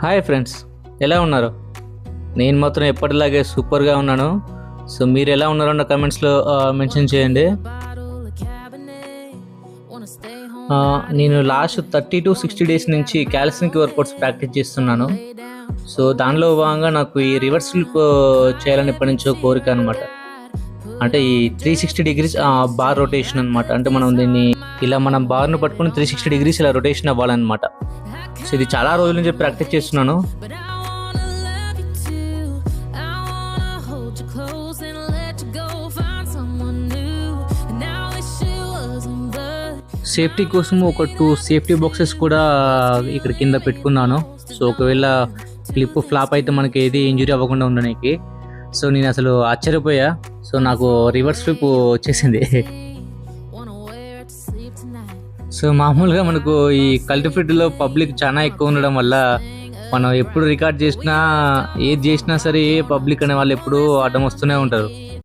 Hi friends, ఎలా ఉన్నారు? నేను మాత్రం ఎప్పటిలాగే సూపర్గా ఉన్నాను. సో మీరు ఎలా ఉన్నారో నా కమెంట్స్లో మెన్షన్ చేయండి. నేను లాస్ట్ 30 to 60 డేస్ నుంచి క్యాలిస్టిక్ వర్కౌట్స్ ప్రాక్టీస్ చేస్తున్నాను. సో దానిలో భాగంగా నాకు ఈ రివర్స్ ఫ్లిప్ చేయాలని ఎప్పటి నుంచో కోరిక అనమాట. అంటే ఈ 360 degrees బార్ రొటేషన్ అనమాట. అంటే మనం దీన్ని ఇలా మనం బార్ను పట్టుకుని 360 degrees ఇలా రొటేషన్ అవ్వాలన్నమాట. సో ఇది చాలా రోజుల నుంచి ప్రాక్టీస్ చేస్తున్నాను. సేఫ్టీ కోసం ఒక 2 సేఫ్టీ బాక్సెస్ కూడా ఇక్కడ కింద పెట్టుకున్నాను. సో ఒకవేళ ఫ్లిప్ ఫ్లాప్ అయితే మనకి ఏది ఇంజురీ అవ్వకుండా ఉండడానికి. సో నేను అసలు ఆశ్చర్యపోయా. సో నాకు రివర్స్ ఫ్లిప్ వచ్చేసింది. సో మామూలుగా మనకు ఈ కల్టిఫిట్లో పబ్లిక్ చాలా ఎక్కువ ఉండడం వల్ల మనం ఎప్పుడు రికార్డ్ చేసినా ఏది చేసినా సరే పబ్లిక్ అనే వాళ్ళు ఎప్పుడూ అడ్డం వస్తూనే ఉంటారు.